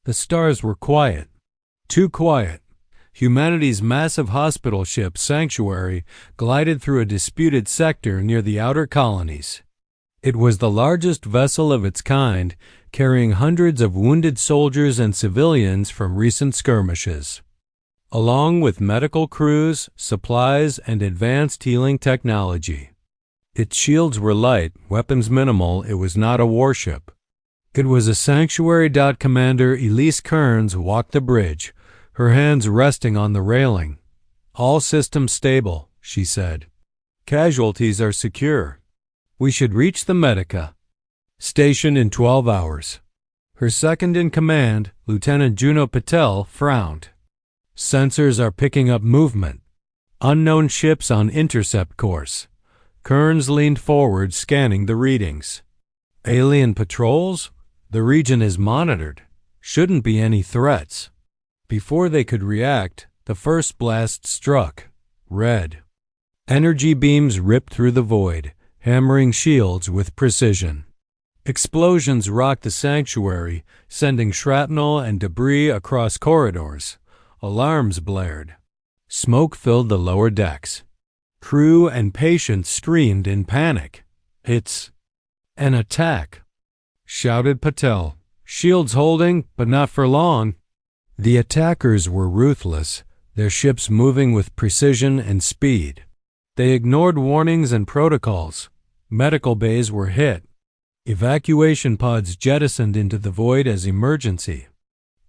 The stars were quiet. Too quiet. Humanity's massive hospital ship, Sanctuary, glided through a disputed sector near the outer colonies. It was the largest vessel of its kind, carrying hundreds of wounded soldiers and civilians from recent skirmishes. Along with medical crews, supplies, and advanced healing technology. Its shields were light, weapons minimal. It was not a warship. It was a Sanctuary. Commander Elise Kearns walked the bridge, her hands resting on the railing. All systems stable, she said. Casualties are secure. We should reach the Medica station in 12 hours. Her second in command, Lieutenant Juno Patel, frowned. Sensors are picking up movement. Unknown ships on intercept course. Kearns leaned forward, scanning the readings. Alien patrols? The region is monitored. Shouldn't be any threats. Before they could react, the first blast struck. Red. Energy beams ripped through the void, hammering shields with precision. Explosions rocked the Sanctuary, sending shrapnel and debris across corridors. Alarms blared. Smoke filled the lower decks. Crew and patients screamed in panic. It's an attack, shouted Patel. Shields holding, but not for long. The attackers were ruthless, their ships moving with precision and speed. They ignored warnings and protocols. Medical bays were hit. Evacuation pods jettisoned into the void as emergency.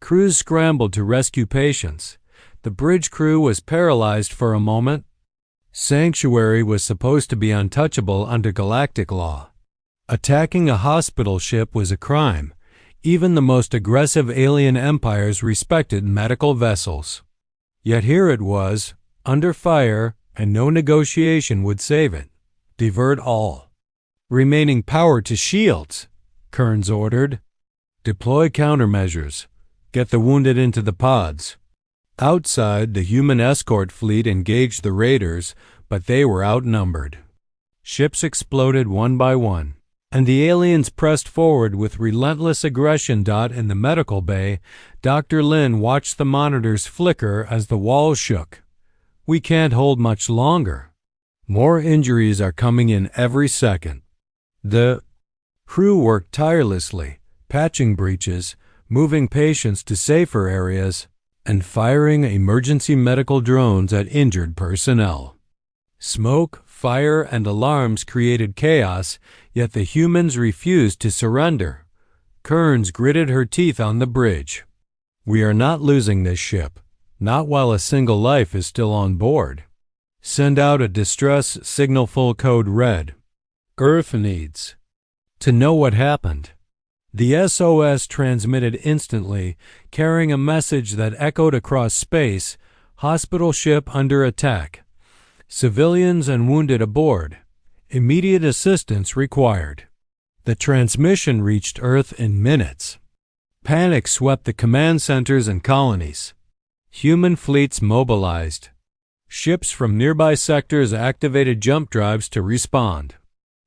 Crews scrambled to rescue patients. The bridge crew was paralyzed for a moment. Sanctuary was supposed to be untouchable under galactic law. Attacking a hospital ship was a crime. Even the most aggressive alien empires respected medical vessels. Yet here it was, under fire, and no negotiation would save it. Divert all remaining power to shields, Kearns ordered. Deploy countermeasures. Get the wounded into the pods. Outside, the human escort fleet engaged the raiders, but they were outnumbered. Ships exploded one by one, and the aliens pressed forward with relentless aggression. In the medical bay, Dr. Lin watched the monitors flicker as the walls shook. We can't hold much longer. More injuries are coming in every second. The crew worked tirelessly, patching breaches, moving patients to safer areas, and firing emergency medical drones at injured personnel. Smoke, fire, and alarms created chaos, yet the humans refused to surrender. Kearns gritted her teeth on the bridge. We are not losing this ship, not while a single life is still on board. Send out a distress signal, full code red. Earth needs to know what happened. The SOS transmitted instantly, carrying a message that echoed across space. Hospital ship under attack. Civilians and wounded aboard. Immediate assistance required. The transmission reached Earth in minutes. Panic swept the command centers and colonies. Human fleets mobilized. Ships from nearby sectors activated jump drives to respond.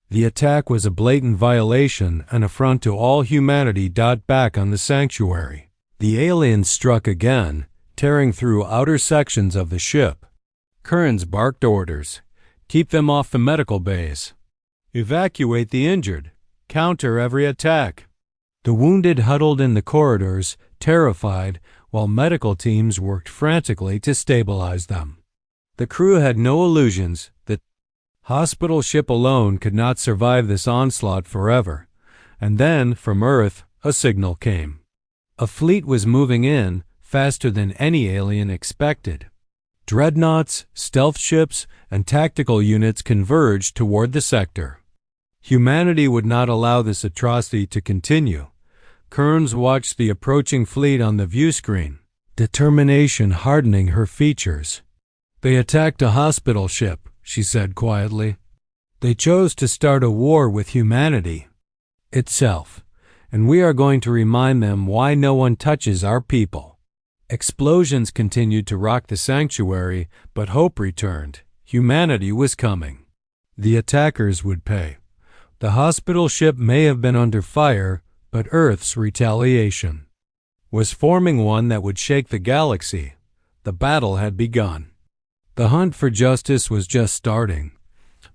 The attack was a blatant violation, an affront to all humanity. Back on the Sanctuary, the aliens struck again, tearing through outer sections of the ship. Kearns barked orders. Keep them off the medical bays. Evacuate the injured. Counter every attack. The wounded huddled in the corridors, terrified, while medical teams worked frantically to stabilize them. The crew had no illusions. The hospital ship alone could not survive this onslaught forever. And then, from Earth, a signal came. A fleet was moving in, faster than any alien expected. Dreadnoughts, stealth ships, and tactical units converged toward the sector. Humanity would not allow this atrocity to continue. Kearns watched the approaching fleet on the view screen, determination hardening her features. They attacked a hospital ship, she said quietly. They chose to start a war with humanity itself, and we are going to remind them why no one touches our people. Explosions continued to rock the Sanctuary, but hope returned. Humanity was coming. The attackers would pay. The hospital ship may have been under fire, but Earth's retaliation was forming one that would shake the galaxy. The battle had begun. The hunt for justice was just starting.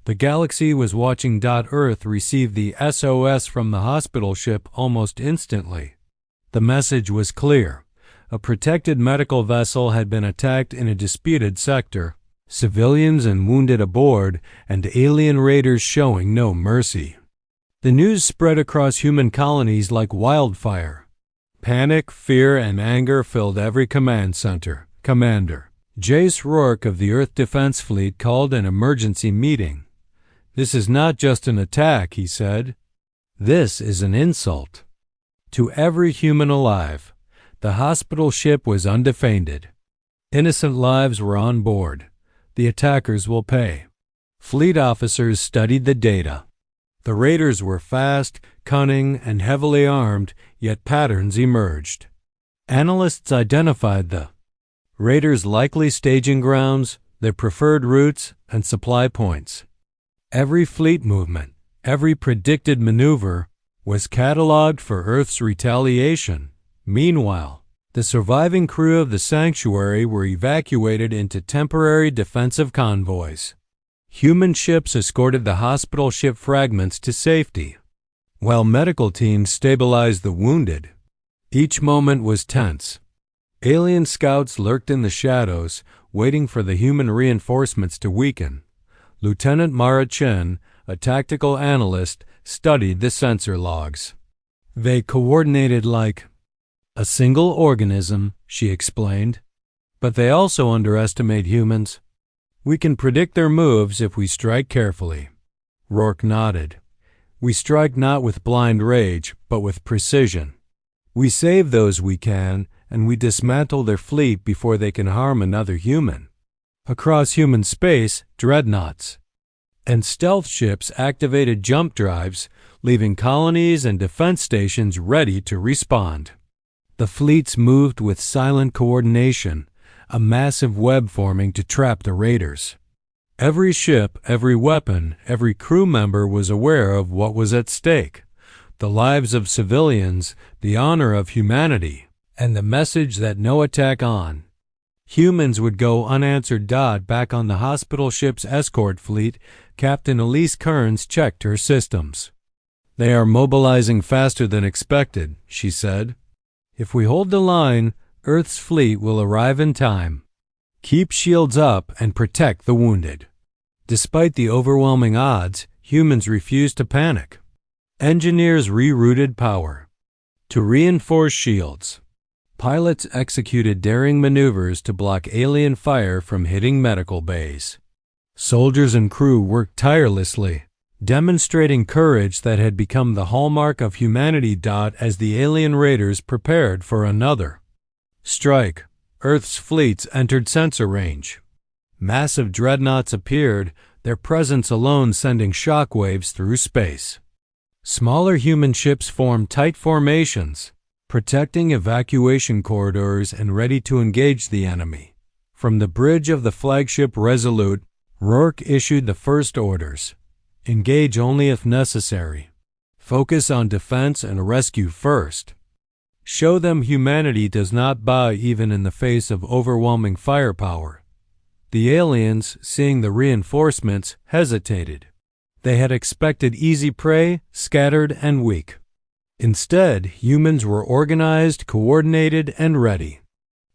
The galaxy was watching. Earth received the SOS from the hospital ship almost instantly. The message was clear. A protected medical vessel had been attacked in a disputed sector. Civilians and wounded aboard, and alien raiders showing no mercy. The news spread across human colonies like wildfire. Panic, fear, and anger filled every command center. Commander Jace Rourke of the Earth Defense Fleet called an emergency meeting. "This is not just an attack," he said. "This is an insult to every human alive." The hospital ship was undefended. Innocent lives were on board. The attackers will pay. Fleet officers studied the data. The raiders were fast, cunning, and heavily armed, yet patterns emerged. Analysts identified the raiders' likely staging grounds, their preferred routes, and supply points. Every fleet movement, every predicted maneuver, was cataloged for Earth's retaliation. Meanwhile, the surviving crew of the sanctuary were evacuated into temporary defensive convoys. Human ships escorted the hospital ship fragments to safety, while medical teams stabilized the wounded. Each moment was tense. Alien scouts lurked in the shadows, waiting for the human reinforcements to weaken. Lieutenant Mara Chen, a tactical analyst, studied the sensor logs. "They coordinated like a single organism," she explained. "But they also underestimate humans. We can predict their moves if we strike carefully." Rourke nodded. "We strike not with blind rage, but with precision. We save those we can, and we dismantle their fleet before they can harm another human." Across human space, dreadnoughts and stealth ships activated jump drives, leaving colonies and defense stations ready to respond. The fleets moved with silent coordination, a massive web forming to trap the raiders. Every ship, every weapon, every crew member was aware of what was at stake: the lives of civilians, the honor of humanity, and the message that no attack on humans would go unanswered. Back on the hospital ship's escort fleet, Captain Elise Kearns checked her systems. "They are mobilizing faster than expected," she said. "If we hold the line, Earth's fleet will arrive in time. Keep shields up and protect the wounded." Despite the overwhelming odds, humans refused to panic. Engineers rerouted power to reinforce shields. Pilots executed daring maneuvers to block alien fire from hitting medical bays. Soldiers and crew worked tirelessly, demonstrating courage that had become the hallmark of humanity. As the alien raiders prepared for another strike, Earth's fleets entered sensor range. Massive dreadnoughts appeared, their presence alone sending shockwaves through space. Smaller human ships formed tight formations, protecting evacuation corridors and ready to engage the enemy. From the bridge of the flagship Resolute, Rourke issued the first orders: engage only if necessary. Focus on defense and rescue first. Show them humanity does not bow even in the face of overwhelming firepower. The aliens, seeing the reinforcements, hesitated. They had expected easy prey, scattered and weak. Instead, humans were organized, coordinated, and ready.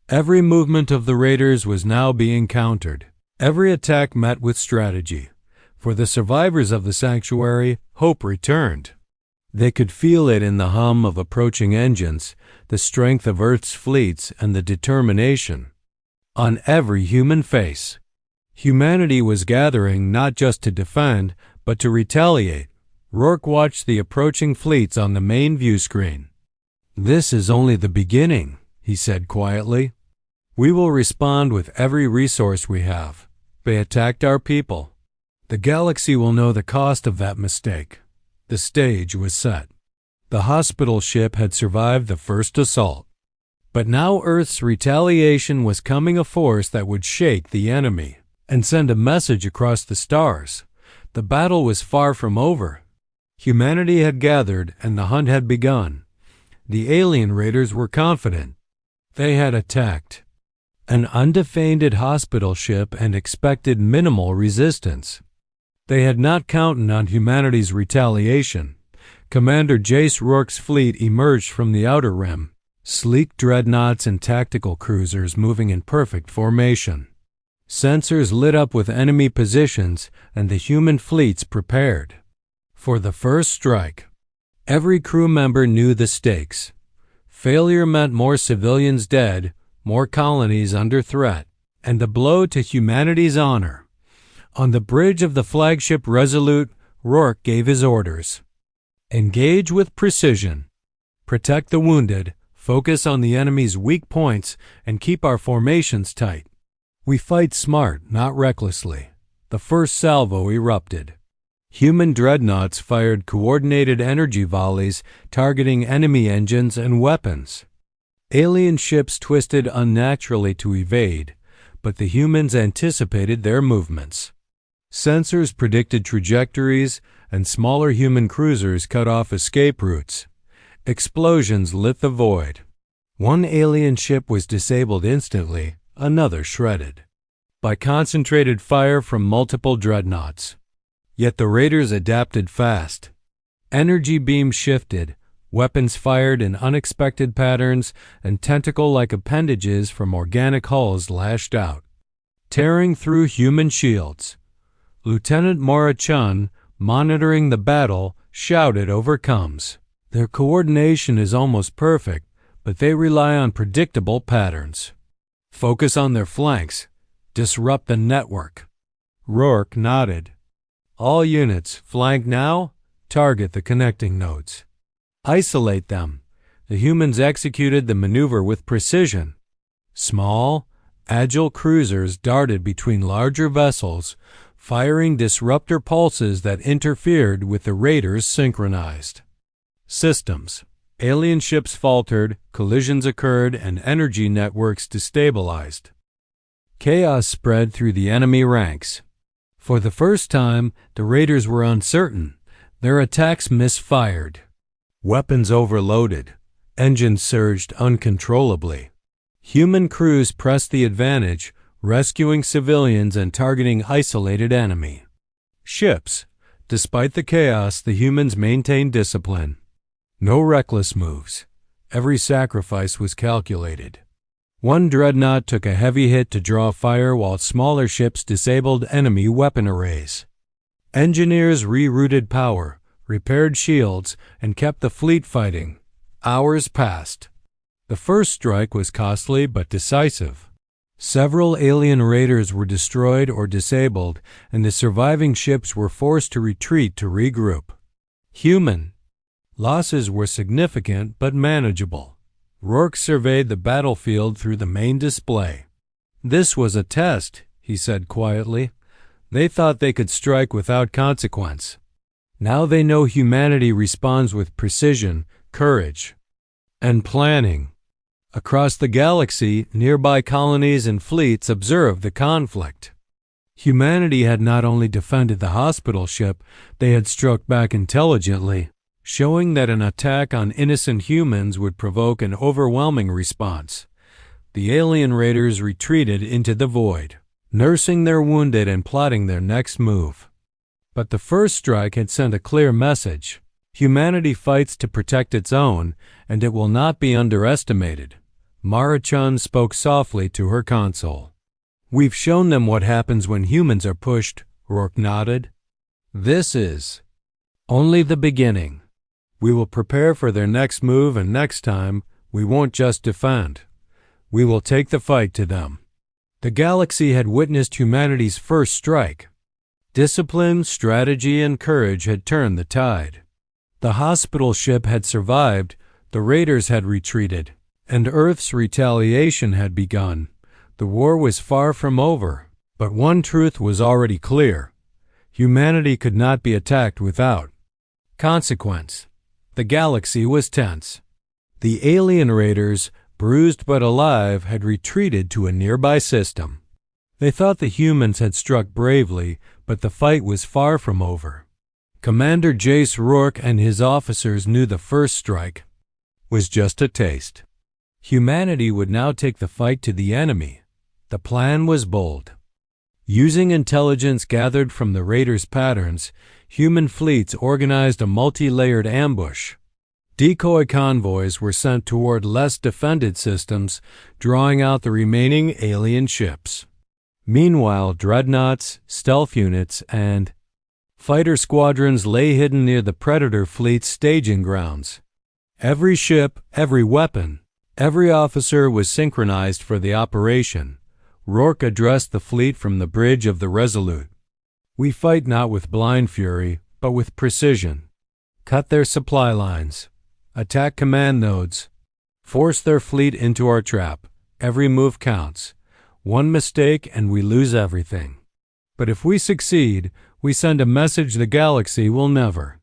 Every movement of the raiders was now being countered. Every attack met with strategy. For the survivors of the sanctuary, hope returned. They could feel it in the hum of approaching engines, the strength of Earth's fleets, and the determination on every human face. Humanity was gathering not just to defend, but to retaliate. Rourke watched the approaching fleets on the main view screen. "This is only the beginning," he said quietly. "We will respond with every resource we have. They attacked our people. The galaxy will know the cost of that mistake." The stage was set. The hospital ship had survived the first assault. But now Earth's retaliation was coming, a force that would shake the enemy and send a message across the stars. The battle was far from over. Humanity had gathered and the hunt had begun. The alien raiders were confident. They had attacked an undefended hospital ship and expected minimal resistance. They had not counted on humanity's retaliation. Commander Jace Rourke's fleet emerged from the outer rim, sleek dreadnoughts and tactical cruisers moving in perfect formation. Sensors lit up with enemy positions, and the human fleets prepared for the first strike. Every crew member knew the stakes. Failure meant more civilians dead, more colonies under threat, and the blow to humanity's honor. On the bridge of the flagship Resolute, Rourke gave his orders. Engage with precision. Protect the wounded, focus on the enemy's weak points, and keep our formations tight. We fight smart, not recklessly. The first salvo erupted. Human dreadnoughts fired coordinated energy volleys targeting enemy engines and weapons. Alien ships twisted unnaturally to evade, but the humans anticipated their movements. Sensors predicted trajectories, and smaller human cruisers cut off escape routes. Explosions lit the void. One alien ship was disabled instantly, another shredded by concentrated fire from multiple dreadnoughts. Yet the raiders adapted fast. Energy beams shifted, weapons fired in unexpected patterns, and tentacle-like appendages from organic hulls lashed out, tearing through human shields. Lieutenant Mora Chun, monitoring the battle, shouted over comms. Their coordination is almost perfect, but they rely on predictable patterns. Focus on their flanks. Disrupt the network. Rourke nodded. All units, flank now. Target the connecting nodes. Isolate them. The humans executed the maneuver with precision. Small, agile cruisers darted between larger vessels, firing disruptor pulses that interfered with the raiders' synchronized systems. Alien ships faltered, collisions occurred, and energy networks destabilized. Chaos spread through the enemy ranks. For the first time, the raiders were uncertain. Their attacks misfired. Weapons overloaded. Engines surged uncontrollably. Human crews pressed the advantage, rescuing civilians and targeting isolated enemy ships. Despite the chaos, the humans maintained discipline. No reckless moves. Every sacrifice was calculated. One dreadnought took a heavy hit to draw fire while smaller ships disabled enemy weapon arrays. Engineers rerouted power, repaired shields, and kept the fleet fighting. Hours passed. The first strike was costly but decisive. Several alien raiders were destroyed or disabled, and the surviving ships were forced to retreat to regroup. Human losses were significant but manageable. Rourke surveyed the battlefield through the main display. This was a test, he said quietly. They thought they could strike without consequence. Now they know humanity responds with precision, courage, and planning. Across the galaxy, nearby colonies and fleets observed the conflict. Humanity had not only defended the hospital ship, they had struck back intelligently, showing that an attack on innocent humans would provoke an overwhelming response. The alien raiders retreated into the void, nursing their wounded and plotting their next move. But the first strike had sent a clear message. Humanity fights to protect its own, and it will not be underestimated. Mara Chun spoke softly to her console. We've shown them what happens when humans are pushed, Rourke nodded. This is only the beginning. We will prepare for their next move, and next time, we won't just defend. We will take the fight to them. The galaxy had witnessed humanity's first strike. Discipline, strategy, and courage had turned the tide. The hospital ship had survived, the raiders had retreated, and Earth's retaliation had begun. The war was far from over, but one truth was already clear. Humanity could not be attacked without consequence. The galaxy was tense. The alien raiders, bruised but alive, had retreated to a nearby system. They thought the humans had struck bravely, but the fight was far from over. Commander Jace Rourke and his officers knew the first strike was just a taste. Humanity would now take the fight to the enemy. The plan was bold. Using intelligence gathered from the raiders' patterns, human fleets organized a multi-layered ambush. Decoy convoys were sent toward less defended systems, drawing out the remaining alien ships. Meanwhile, dreadnoughts, stealth units, and fighter squadrons lay hidden near the Predator fleet's staging grounds. Every ship, every weapon, every officer was synchronized for the operation. Rourke addressed the fleet from the bridge of the Resolute. "We fight not with blind fury, but with precision. Cut their supply lines. Attack command nodes. Force their fleet into our trap. Every move counts. One mistake and we lose everything. But if we succeed, we send a message the galaxy will never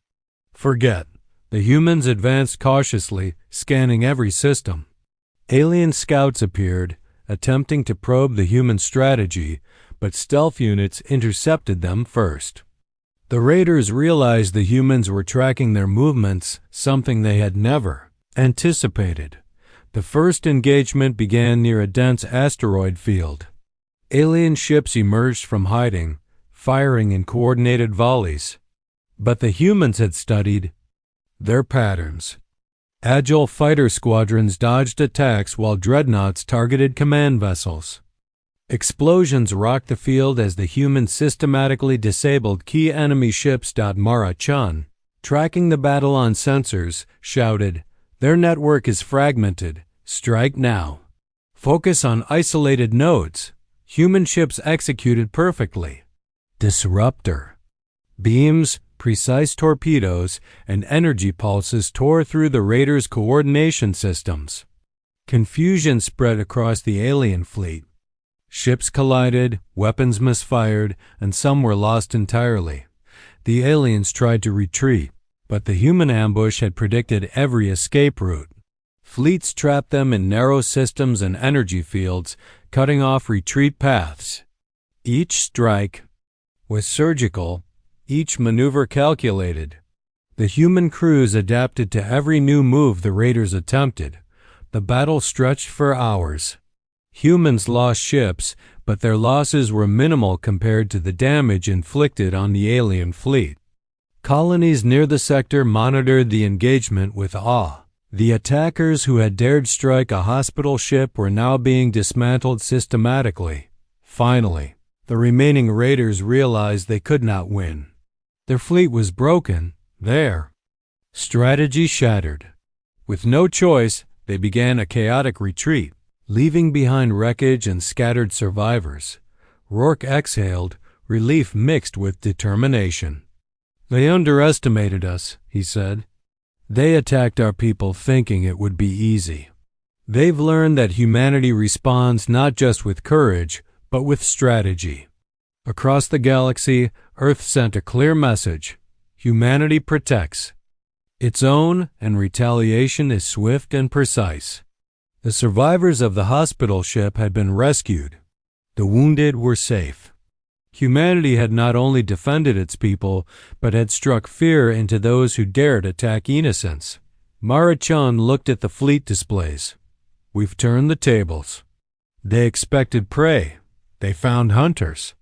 forget." The humans advanced cautiously, scanning every system. Alien scouts appeared, attempting to probe the human strategy, but stealth units intercepted them first. The raiders realized the humans were tracking their movements, something they had never anticipated. The first engagement began near a dense asteroid field. Alien ships emerged from hiding, firing in coordinated volleys. But the humans had studied their patterns. Agile fighter squadrons dodged attacks while dreadnoughts targeted command vessels. Explosions rocked the field as the humans systematically disabled key enemy ships. Mara Chun, tracking the battle on sensors, shouted, "Their network is fragmented. Strike now. Focus on isolated nodes." Human ships executed perfectly. Disruptor. Beams, precise torpedoes, and energy pulses tore through the raiders' coordination systems. Confusion spread across the alien fleet. Ships collided, weapons misfired, and some were lost entirely. The aliens tried to retreat, but the human ambush had predicted every escape route. Fleets trapped them in narrow systems and energy fields, cutting off retreat paths. Each strike was surgical, each maneuver calculated. The human crews adapted to every new move the raiders attempted. The battle stretched for hours. Humans lost ships, but their losses were minimal compared to the damage inflicted on the alien fleet. Colonies near the sector monitored the engagement with awe. The attackers who had dared strike a hospital ship were now being dismantled systematically. Finally, the remaining raiders realized they could not win. Their fleet was broken. Their strategy shattered. With no choice, they began a chaotic retreat, leaving behind wreckage and scattered survivors. Rourke exhaled, relief mixed with determination. "They underestimated us," he said. "They attacked our people thinking it would be easy. They've learned that humanity responds not just with courage, but with strategy." Across the galaxy, Earth sent a clear message. Humanity protects its own, and retaliation is swift and precise. The survivors of the hospital ship had been rescued. The wounded were safe. Humanity had not only defended its people, but had struck fear into those who dared attack innocents. Mara Chun looked at the fleet displays. "We've turned the tables. They expected prey. They found hunters."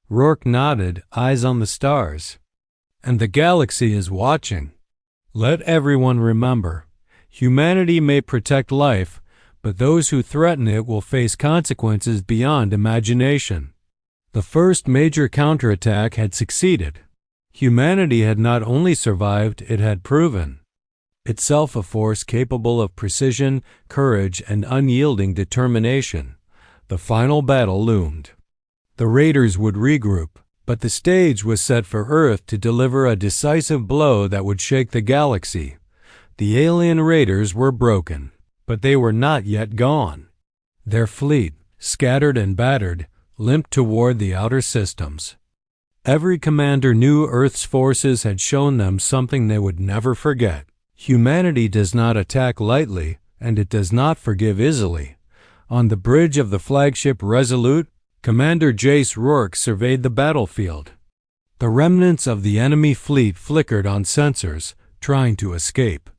Rourke nodded, eyes on the stars. "And the galaxy is watching. Let everyone remember, humanity may protect life, but those who threaten it will face consequences beyond imagination." The first major counterattack had succeeded. Humanity had not only survived, it had proven itself a force capable of precision, courage, and unyielding determination. The final battle loomed. The raiders would regroup, but the stage was set for Earth to deliver a decisive blow that would shake the galaxy. The alien raiders were broken, but they were not yet gone. Their fleet, scattered and battered, limped toward the outer systems. Every commander knew Earth's forces had shown them something they would never forget. Humanity does not attack lightly, and it does not forgive easily. On the bridge of the flagship Resolute, Commander Jace Rourke surveyed the battlefield. The remnants of the enemy fleet flickered on sensors, trying to escape.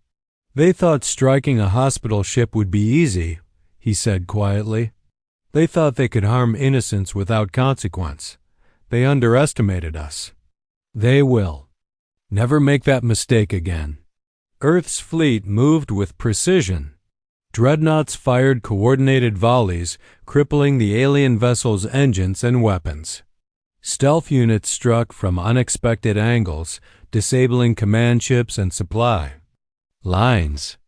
They thought striking a hospital ship would be easy, he said quietly. They thought they could harm innocents without consequence. They underestimated us. They will. Never make that mistake again. Earth's fleet moved with precision. Dreadnoughts fired coordinated volleys, crippling the alien vessel's engines and weapons. Stealth units struck from unexpected angles, disabling command ships and supply lines.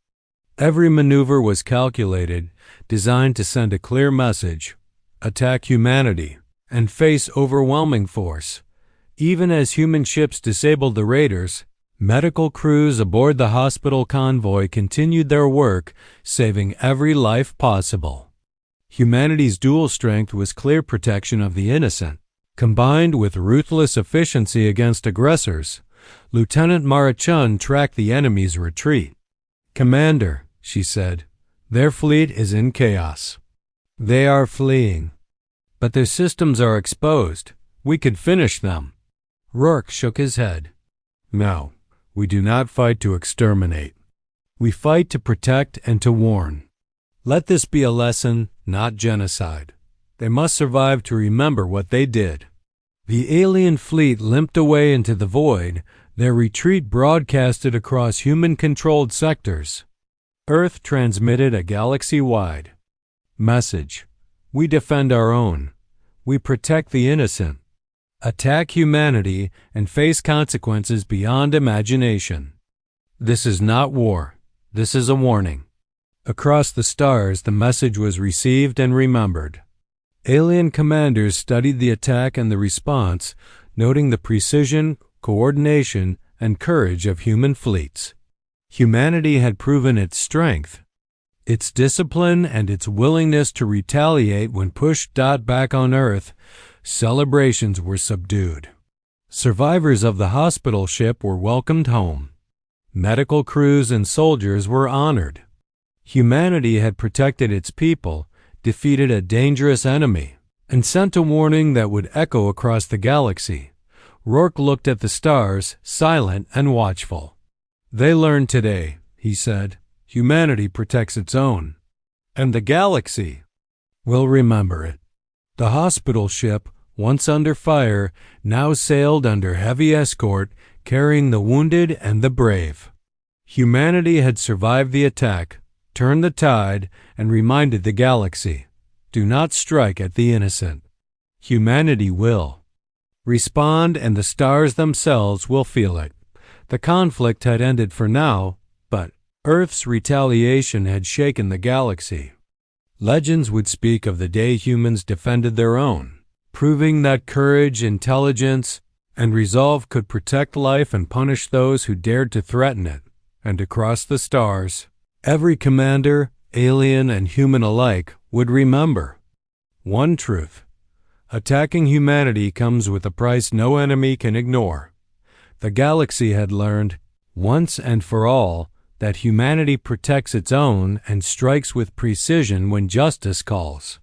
Every maneuver was calculated, designed to send a clear message: attack humanity, and face overwhelming force. Even as human ships disabled the raiders, medical crews aboard the hospital convoy continued their work, saving every life possible. Humanity's dual strength was clear protection of the innocent, combined with ruthless efficiency against aggressors. Lieutenant Mara Chun tracked the enemy's retreat. "Commander," she said, "their fleet is in chaos. They are fleeing. But their systems are exposed. We could finish them." Rourke shook his head. "No, we do not fight to exterminate. We fight to protect and to warn. Let this be a lesson, not genocide. They must survive to remember what they did." The alien fleet limped away into the void, their retreat broadcasted across human-controlled sectors. Earth transmitted a galaxy-wide message: we defend our own. We protect the innocent. Attack humanity and face consequences beyond imagination. This is not war. This is a warning. Across the stars, the message was received and remembered. Alien commanders studied the attack and the response, noting the precision, coordination, and courage of human fleets. Humanity had proven its strength, its discipline, and its willingness to retaliate when pushed back on Earth. Celebrations were subdued. Survivors of the hospital ship were welcomed home. Medical crews and soldiers were honored. Humanity had protected its people, defeated a dangerous enemy, and sent a warning that would echo across the galaxy. Rourke looked at the stars, silent and watchful. "They learned today," he said. "Humanity protects its own. And the galaxy will remember it." The hospital ship, once under fire, now sailed under heavy escort, carrying the wounded and the brave. Humanity had survived the attack, turned the tide, and reminded the galaxy: do not strike at the innocent. Humanity will respond, and the stars themselves will feel it. The conflict had ended for now, but Earth's retaliation had shaken the galaxy. Legends would speak of the day humans defended their own, proving that courage, intelligence, and resolve could protect life and punish those who dared to threaten it. And across the stars, every commander, alien and human alike, would remember one truth: attacking humanity comes with a price no enemy can ignore. The galaxy had learned, once and for all, that humanity protects its own and strikes with precision when justice calls.